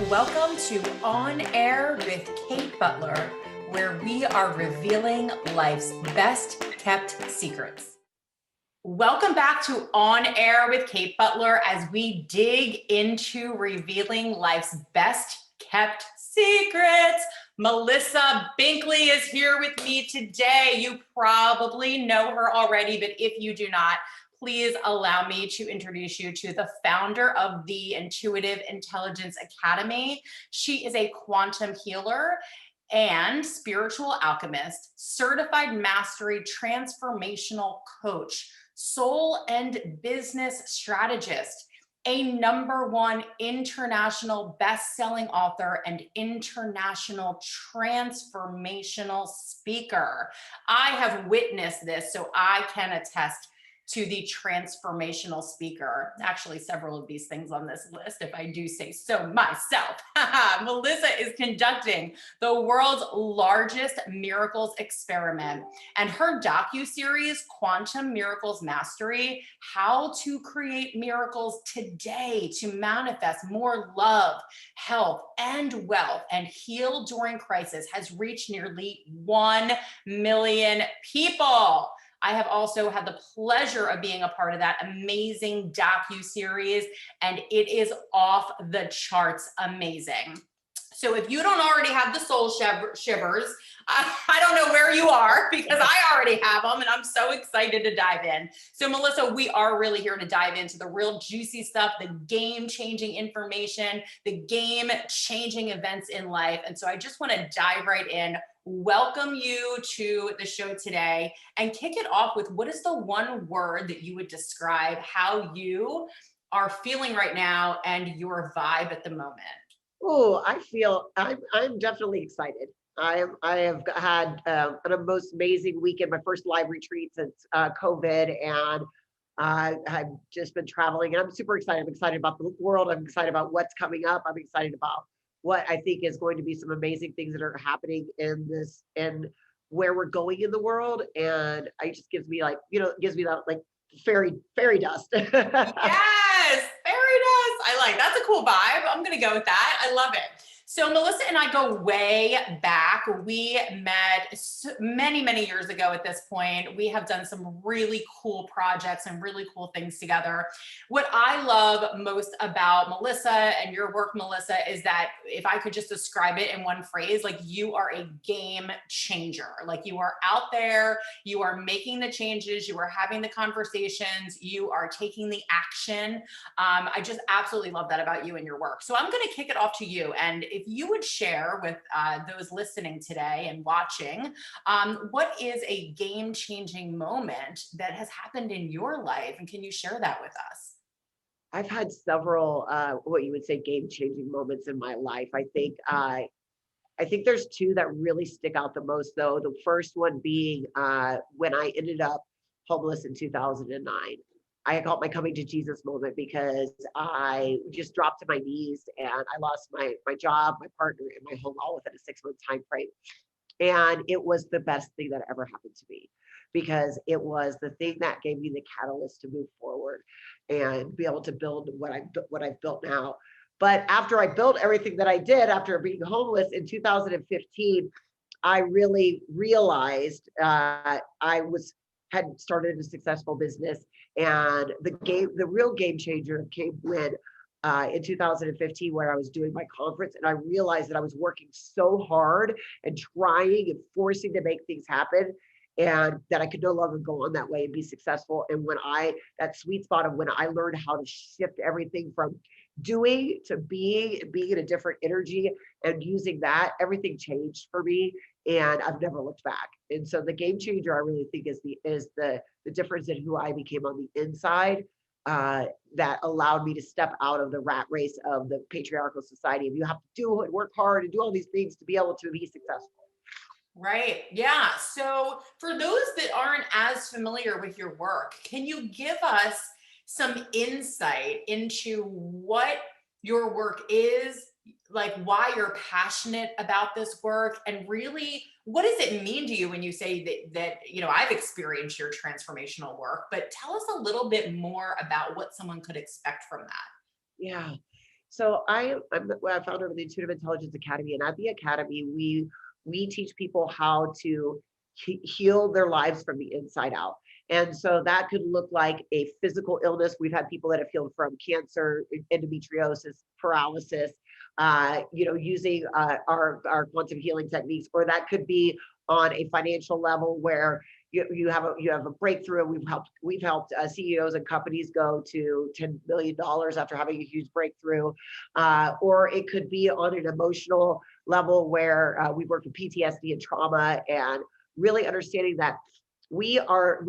Welcome to On Air with Kate Butler, where we are revealing life's best kept secrets. Welcome back to On Air with Kate Butler as we dig into revealing life's best kept secrets. Melissa Binkley is here with me today. You probably know her already, but if you do not, please allow me to introduce you to the founder of the Intuitive Intelligence Academy. She is a quantum healer and spiritual alchemist, certified mastery transformational coach, soul and business strategist, a #1 international best-selling author, and international transformational speaker. I have witnessed this, so I can attest to the transformational speaker. Actually, several of these things on this list, if I do say so myself. Melissa is conducting the world's largest miracles experiment, and her docu-series, Quantum Miracles Mastery, How to Create Miracles Today to Manifest More Love, Health, and Wealth, and Heal During Crisis, has reached nearly 1 million people. I have also had the pleasure of being a part of that amazing docu-series, and it is off the charts amazing. So if you don't already have the soul shivers, I don't know where you are, because I already have them, and I'm so excited to dive in. So Melissa, we are really here to dive into the real juicy stuff, the game-changing information, the game-changing events in life. And so I just want to dive right in, welcome you to the show today, and kick it off with, what is the one word that you would describe how you are feeling right now and your vibe at the moment? Oh, I'm definitely excited. I have had an most amazing weekend, my first live retreat since COVID, and I've just been traveling, and I'm super excited. I'm excited about the world. I'm excited about what's coming up. I'm excited about what I think is going to be some amazing things that are happening in this and where we're going in the world. And it just gives me it gives me that like fairy dust. Yes, fairy dust. I like, that's a cool vibe. I'm gonna go with that. I love it. So Melissa and I go way back. We met many, many years ago at this point. We have done some really cool projects and really cool things together. What I love most about Melissa and your work, Melissa, is that if I could just describe it in one phrase, like, you are a game changer. Like, you are out there, you are making the changes, you are having the conversations, you are taking the action. I just absolutely love that about you and your work. So I'm going to kick it off to you. And if you would share with those listening today and watching, what is a game-changing moment that has happened in your life? And can you share that with us? I've had several what you would say game-changing moments in my life. I think there's two that really stick out the most, though. The first one being when I ended up homeless in 2009. I call it my coming to Jesus moment, because I just dropped to my knees and I lost my job, my partner, and my home, all within a 6-month time frame. And it was the best thing that ever happened to me, because it was the thing that gave me the catalyst to move forward and be able to build what I've built now. But after I built everything that I did after being homeless in 2015, I really realized had started a successful business, and the real game changer came when in 2015, when I was doing my conference, and I realized that I was working so hard and trying and forcing to make things happen, and that I could no longer go on that way and be successful. And that sweet spot of when I learned how to shift everything from doing to being, and being in a different energy and using that, everything changed for me, and I've never looked back. And so the game changer, I really think, is the difference in who I became on the inside, that allowed me to step out of the rat race of the patriarchal society. And you have to do and work hard and do all these things to be able to be successful. Right. Yeah. So for those that aren't as familiar with your work, can you give us some insight into what your work is, like why you're passionate about this work, and really what does it mean to you when you say that I've experienced your transformational work, but tell us a little bit more about what someone could expect from that. Yeah. So I'm the founder of the Intuitive Intelligence Academy, and at the academy, we teach people how to heal their lives from the inside out. And so that could look like a physical illness. We've had people that have healed from cancer, endometriosis, paralysis, using our quantum healing techniques, or that could be on a financial level where you have a breakthrough. We've helped CEOs and companies go to $10 million after having a huge breakthrough, or it could be on an emotional level where we work with PTSD and trauma, and really understanding that we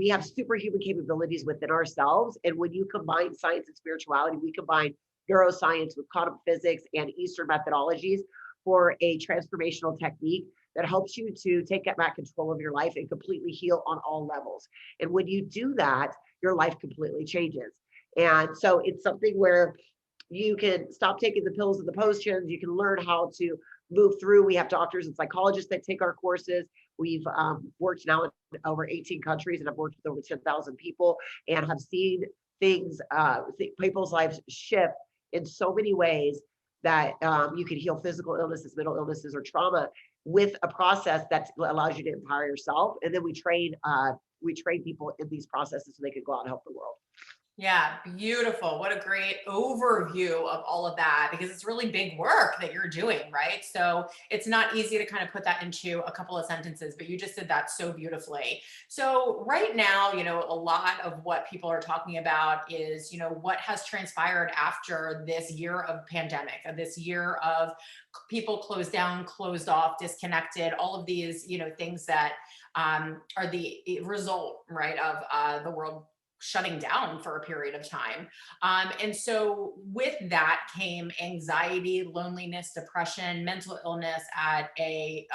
have superhuman capabilities within ourselves. And when you combine science and spirituality, we combine neuroscience with quantum physics and Eastern methodologies for a transformational technique that helps you to take back control of your life and completely heal on all levels. And when you do that, your life completely changes. And so it's something where you can stop taking the pills and the potions. You can learn how to move through. We have doctors and psychologists that take our courses. We've worked now in over 18 countries, and I've worked with over 10,000 people, and have seen things, people's lives shift in so many ways that you can heal physical illnesses, mental illnesses, or trauma with a process that allows you to empower yourself. And then we train people in these processes so they can go out and help the world. Yeah, beautiful. What a great overview of all of that, because it's really big work that you're doing, right? So it's not easy to kind of put that into a couple of sentences, but you just did that so beautifully. So right now, a lot of what people are talking about is, what has transpired after this year of pandemic, this year of people closed down, closed off, disconnected, all of these, things that are the result, right, of the world shutting down for a period of time. And so with that came anxiety, loneliness, depression, mental illness at a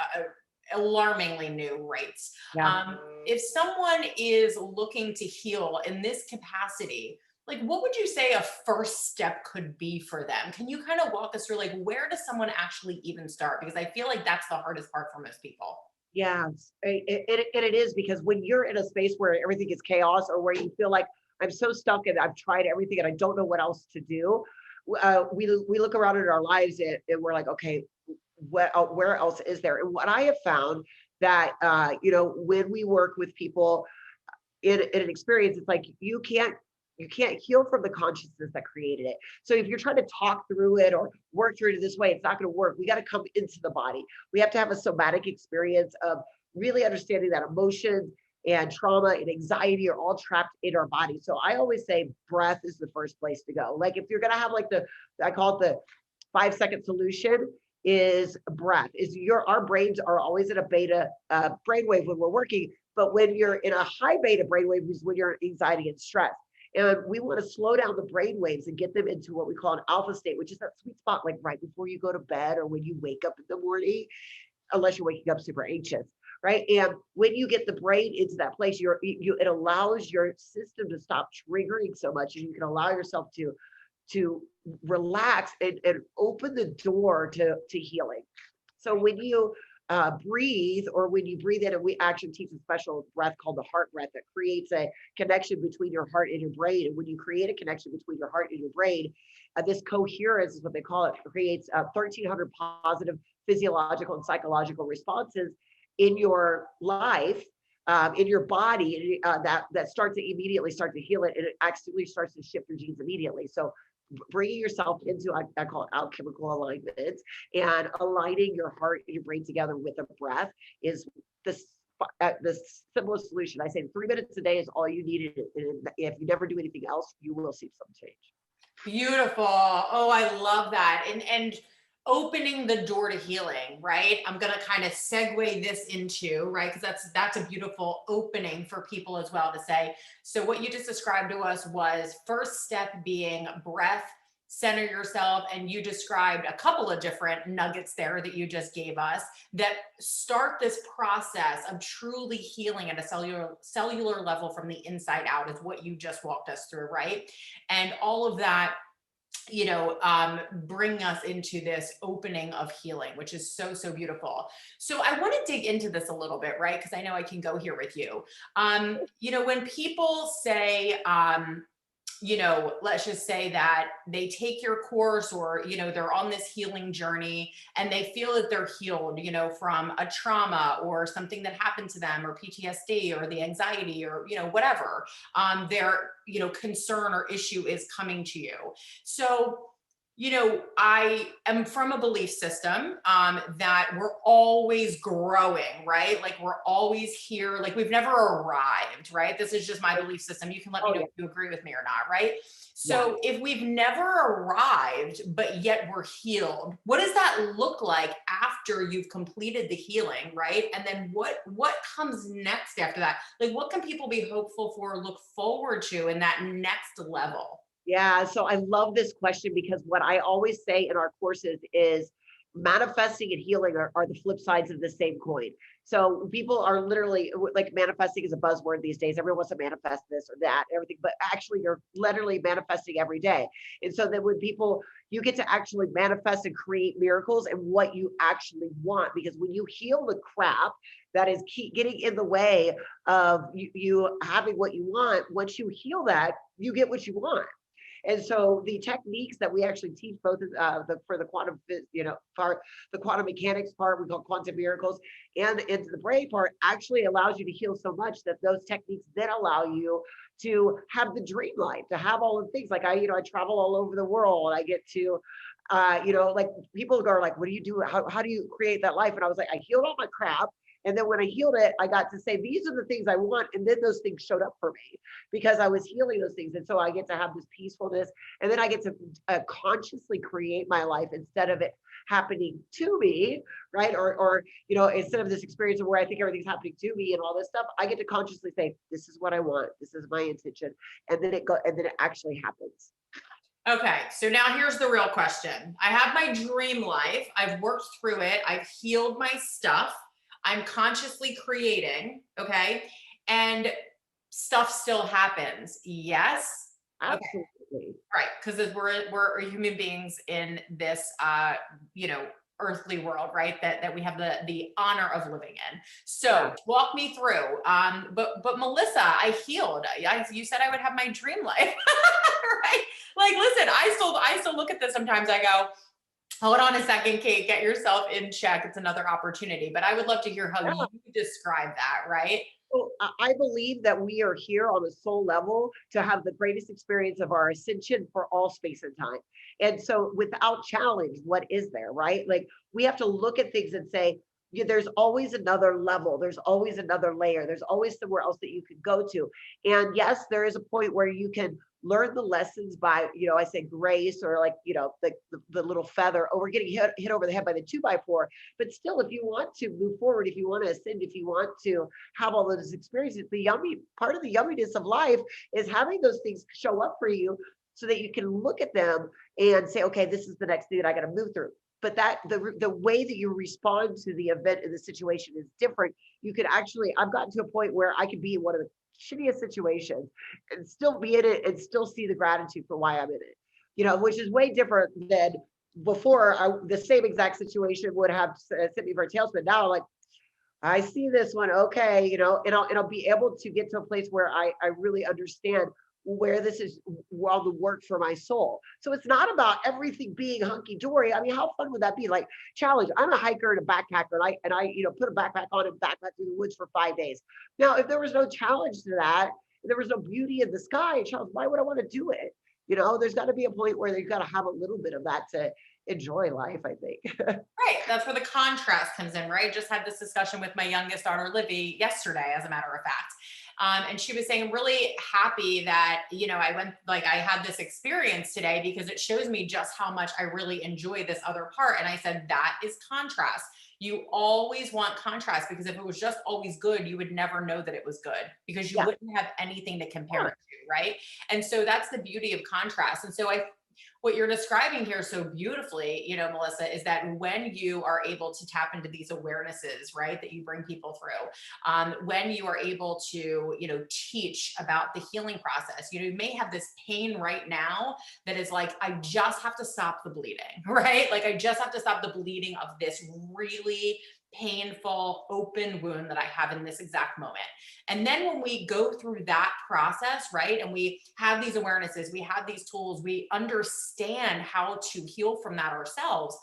alarmingly new rates. Yeah. If someone is looking to heal in this capacity, like what would you say a first step could be for them? Can you kind of walk us through, like, where does someone actually even start? Because I feel like that's the hardest part for most people. Yeah, it is, because when you're in a space where everything is chaos, or where you feel like I'm so stuck and I've tried everything and I don't know what else to do, we look around at our lives, and we're like, okay, where else is there? And what I have found that when we work with people in an experience, it's like you can't heal from the consciousness that created it. So if you're trying to talk through it or work through it this way, it's not going to work. We got to come into the body. We have to have a somatic experience of really understanding that emotions and trauma and anxiety are all trapped in our body. So I always say breath is the first place to go. Like if you're going to have like I call it the 5-second solution, is breath. Our brains are always in a beta brainwave when we're working, but when you're in a high beta brainwave is when you're in anxiety and stress. And we want to slow down the brain waves and get them into what we call an alpha state, which is that sweet spot, like right before you go to bed or when you wake up in the morning, unless you're waking up super anxious, right? And when you get the brain into that place, it allows your system to stop triggering so much, and you can allow yourself to relax and open the door to healing. So when you breathe, or when you breathe in, and we actually teach a special breath called the heart breath that creates a connection between your heart and your brain. And when you create a connection between your heart and your brain, this coherence is what they call it, creates 1,300 positive physiological and psychological responses in your life, in your body, that starts to immediately start to heal it, and it actually starts to shift your genes immediately. So bringing yourself into, I call it alchemical alignment, and aligning your heart and your brain together with a breath is the simplest solution. I say 3 minutes a day is all you need. And if you never do anything else, you will see some change. Beautiful. Oh, I love that. And opening the door to healing, right? I'm going to kind of segue this into, right? Because that's a beautiful opening for people as well to say. So what you just described to us was first step being breath, center yourself, and you described a couple of different nuggets there that you just gave us that start this process of truly healing at a cellular level from the inside out, is what you just walked us through, right? And all of that, bring us into this opening of healing, which is so, so beautiful. So I want to dig into this a little bit, right? Because I know I can go here with you. When people say, let's just say that they take your course, or, they're on this healing journey and they feel that they're healed, from a trauma or something that happened to them, or PTSD, or the anxiety, or, whatever, their, concern or issue is coming to you. So, I am from a belief system that we're always growing, right? Like we're always here, like we've never arrived, right? This is just my belief system. You can let me Oh know yeah, if you agree with me or not, right? yeah. So if we've never arrived, but yet we're healed, what does that look like after you've completed the healing, right? And then what comes next after that? Like what can people be hopeful for, look forward to in that next level? Yeah, so I love this question because what I always say in our courses is manifesting and healing are the flip sides of the same coin. So people are literally like manifesting is a buzzword these days. Everyone wants to manifest this or that, everything, but actually you're literally manifesting every day. And so that when people, you get to actually manifest and create miracles and what you actually want, because when you heal the crap that is getting in the way of you having what you want, once you heal that, you get what you want. And so the techniques that we actually teach both for the quantum, part, the quantum mechanics part, we call quantum miracles, and into the brain part actually allows you to heal so much that those techniques then allow you to have the dream life, to have all the things like I travel all over the world. I get to, like people are like, what do you do? How do you create that life? And I was like, I healed all my crap. And then when I healed it, I got to say, these are the things I want. And then those things showed up for me because I was healing those things. And so I get to have this peacefulness. And then I get to consciously create my life instead of it happening to me, right? Or, instead of this experience of where I think everything's happening to me and all this stuff, I get to consciously say, this is what I want. This is my intention. And then it actually happens. Okay, so now here's the real question. I have my dream life. I've worked through it. I've healed my stuff. I'm consciously creating, okay? And stuff still happens. Yes. Okay. Absolutely. Right, because we're human beings in this earthly world, right? That we have the honor of living in. Yeah. So walk me through. But Melissa, I healed. You said I would have my dream life, right? Like, listen, I still look at this sometimes. I go, hold on a second, Kate, get yourself in check. It's another opportunity. But I would love to hear how Yeah. you describe that, right? So I believe that we are here on a soul level to have the greatest experience of our ascension for all space and time. And so without challenge, what is there, right? Like we have to look at things and say, yeah, there's always another level. There's always another layer. There's always somewhere else that you could go to. And yes, there is a point where you can learn the lessons by, I say grace or like, the little feather over getting hit over the head by the 2x4. But still, if you want to move forward, if you want to ascend, if you want to have all those experiences, the yummy part of the yumminess of life is having those things show up for you so that you can look at them and say, okay, this is the next thing that I got to move through. But that the way that you respond to the event and the situation is different. You could actually, I've gotten to a point where I could be in one of the shittiest situations and still be in it and still see the gratitude for why I'm in it, which is way different than before. The same exact situation would have sent me for a tailspin. Now, like, I see this one, okay, and I'll be able to get to a place where I really understand where this is, well, the work for my soul. So it's not about everything being hunky dory. I mean, how fun would that be? Like challenge. I'm a hiker and a backpacker, and I put a backpack on and backpack through the woods for 5 days. Now, if there was no challenge to that, if there was no beauty in the sky, challenge, why would I want to do it? There's got to be a point where you've got to have a little bit of that to enjoy life, I think. Right. That's where the contrast comes in, right? Just had this discussion with my youngest daughter, Livy, yesterday, as a matter of fact. And she was saying, I'm really happy that, I had this experience today because it shows me just how much I really enjoy this other part. And I said, that is contrast. You always want contrast because if it was just always good, you would never know that it was good because you Yeah. wouldn't have anything to compare it to, right? And so that's the beauty of contrast. And so what you're describing here so beautifully, Melissa, is that when you are able to tap into these awarenesses, right, that you bring people through, when you are able to, teach about the healing process, you may have this pain right now that is like, I just have to stop the bleeding, right? Like I just have to stop the bleeding of this really painful, open wound that I have in this exact moment. And then when we go through that process, right, and we have these awarenesses, we have these tools, we understand how to heal from that ourselves,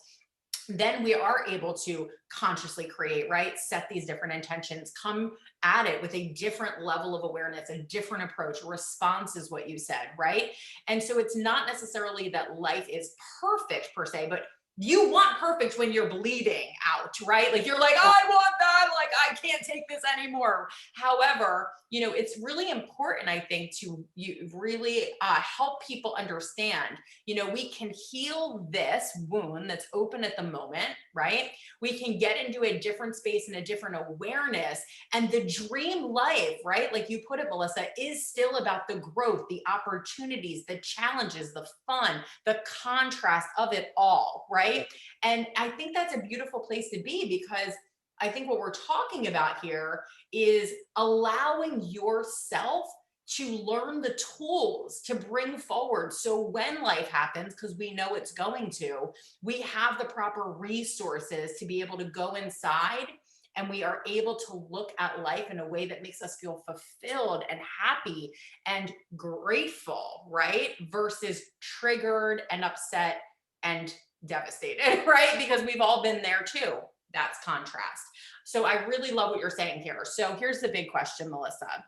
then we are able to consciously create, right? Set these different intentions, come at it with a different level of awareness, a different approach. Response is what you said, right? And so it's not necessarily that life is perfect per se, but you want perfect when you're bleeding out, right? Like you're like, oh, I want that. Like I can't take this anymore. However, it's really important, I think, to you really help people understand, we can heal this wound that's open at the moment, right? We can get into a different space and a different awareness. And the dream life, right? Like you put it, Melissa, is still about the growth, the opportunities, the challenges, the fun, the contrast of it all, right? And I think that's a beautiful place to be, because I think what we're talking about here is allowing yourself to learn the tools to bring forward. So when life happens, because we know it's going to, we have the proper resources to be able to go inside, and we are able to look at life in a way that makes us feel fulfilled and happy and grateful, right? Versus triggered and upset and devastated, right? Because we've all been there too. That's contrast. So I really love what you're saying here. So here's the big question, Melissa.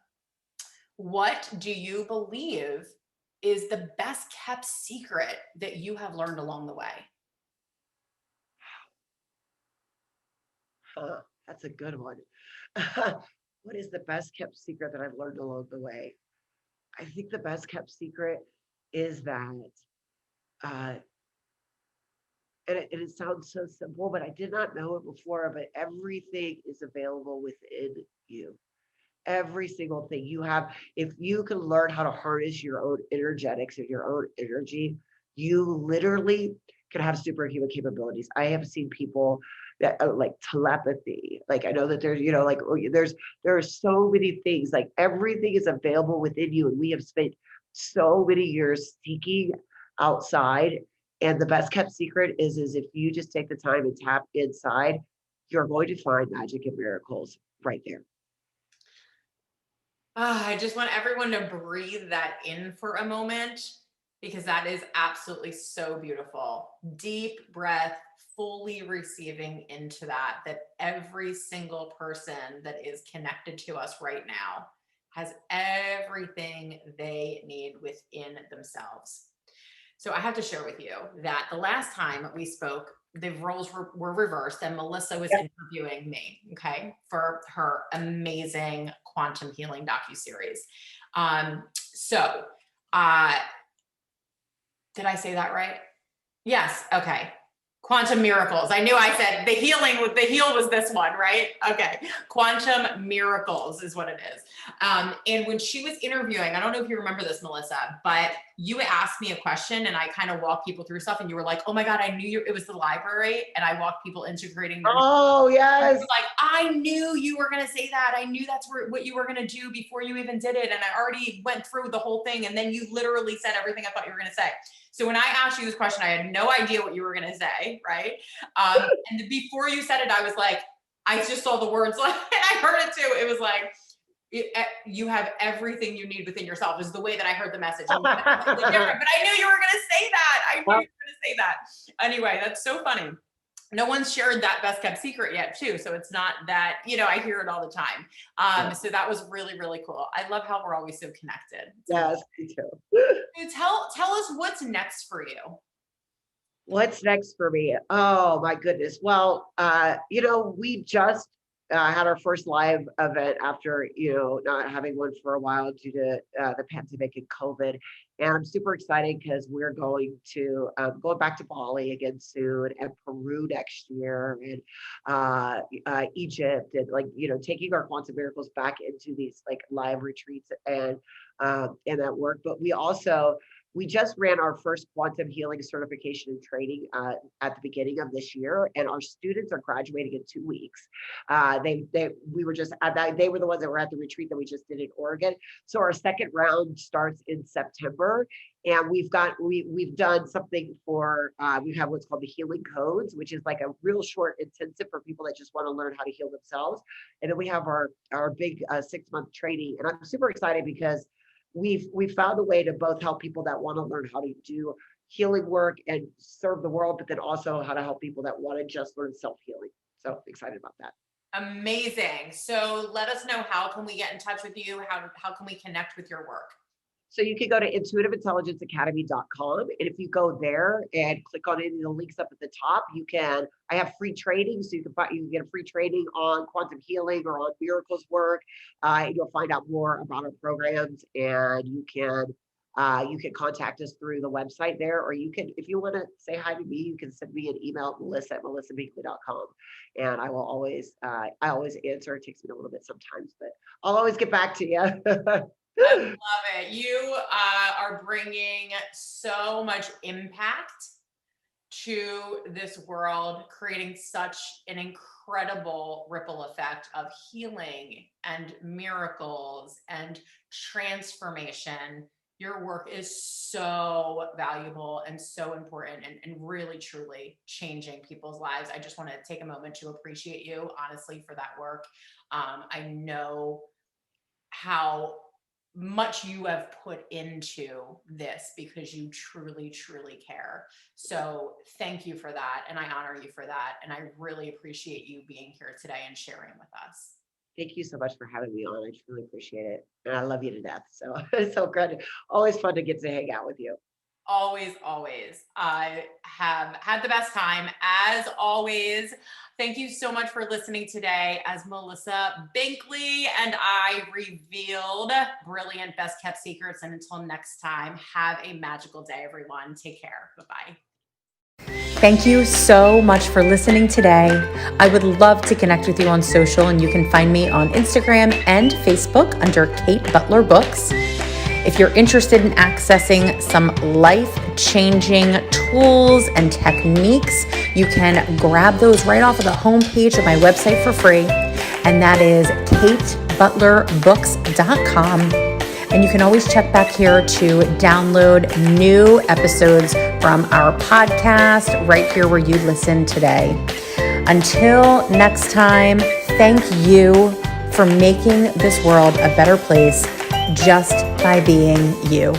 What do you believe is the best kept secret that you have learned along the way? That's a good one. What is the best kept secret that I've learned along the way? I think the best kept secret is that, uh, and it sounds so simple, but I did not know it before, but everything is available within you. Every single thing you have, if you can learn how to harness your own energetics and your own energy, you literally can have superhuman capabilities. I have seen people that like telepathy. Like I know that there's, like there are so many things, like everything is available within you. And we have spent so many years seeking outside. And the best kept secret is if you just take the time and tap inside, you're going to find magic and miracles right there. I just want everyone to breathe that in for a moment, because that is absolutely so beautiful. Deep breath, fully receiving into that every single person that is connected to us right now has everything they need within themselves. So I have to share with you that the last time we spoke, the roles were reversed, and Melissa was interviewing me, okay, for her amazing quantum healing docu-series. So did I say that right? Yes. Okay. Quantum miracles. I knew I said the heal was this one, right? Okay. Quantum miracles is what it is. And when she was interviewing, I don't know if you remember this, Melissa, but you asked me a question and I kind of walked people through stuff, and you were like, oh my God, I knew it was the library. And I walked people into creating them. Oh, yes. Like, I knew you were going to say that. I knew that's what you were going to do before you even did it. And I already went through the whole thing. And then you literally said everything I thought you were going to say. So when I asked you this question, I had no idea what you were going to say, right? And before you said it, I was like, I just saw the words, like, I heard it too. It was like, you have everything you need within yourself is the way that I heard the message. But I knew you were going to say that. I knew you were going to say that. Anyway, that's so funny. No one's shared that best kept secret yet too. So it's not that, I hear it all the time. So that was really, really cool. I love how we're always so connected. Yes, me too. So tell us what's next for you. What's next for me? Oh my goodness. Well, we just had our first live event after, not having one for a while due to the pandemic and COVID. And I'm super excited because we're going back to Bali again soon, and Peru next year, and Egypt, and taking our quantum miracles back into these like live retreats and that work. But we just ran our first quantum healing certification and training at the beginning of this year, and our students are graduating in 2 weeks. We were just at that. They were the ones that were at the retreat that we just did in Oregon. So our second round starts in September, And we've done something for, we have what's called the healing codes, which is like a real short intensive for people that just want to learn how to heal themselves. And then we have our big 6-month training. And I'm super excited because we've found a way to both help people that want to learn how to do healing work and serve the world, but then also how to help people that want to just learn self-healing. So excited about that. Amazing. So let us know, how can we get in touch with you? How can we connect with your work? So you can go to intuitiveintelligenceacademy.com. And if you go there and click on any of the links up at the top, I have free training. So you can get a free training on quantum healing or on miracles work. You'll find out more about our programs, and you can contact us through the website there, or you can, if you want to say hi to me, you can send me an email at melissa@melissabinkley.com. And I always answer. It takes me a little bit sometimes, but I'll always get back to you. I love it. You are bringing so much impact to this world, creating such an incredible ripple effect of healing and miracles and transformation. Your work is so valuable and so important, and really, truly changing people's lives. I just want to take a moment to appreciate you, honestly, for that work. I know how much you have put into this because you truly, truly care. So thank you for that. And I honor you for that. And I really appreciate you being here today and sharing with us. Thank you so much for having me on. I truly appreciate it. And I love you to death. So it's so good. Always fun to get to hang out with you. Always, always. I have had the best time, as always. Thank you so much for listening today as Melissa Binkley and I revealed brilliant best kept secrets. And until next time, have a magical day, everyone. Take care. Bye-bye. Thank you so much for listening today. I would love to connect with you on social, and you can find me on Instagram and Facebook under Kate Butler Books. If you're interested in accessing some life-changing tools and techniques, you can grab those right off of the homepage of my website for free, and that is katebutlerbooks.com. And you can always check back here to download new episodes from our podcast right here where you listen today. Until next time, thank you for making this world a better place just by being you.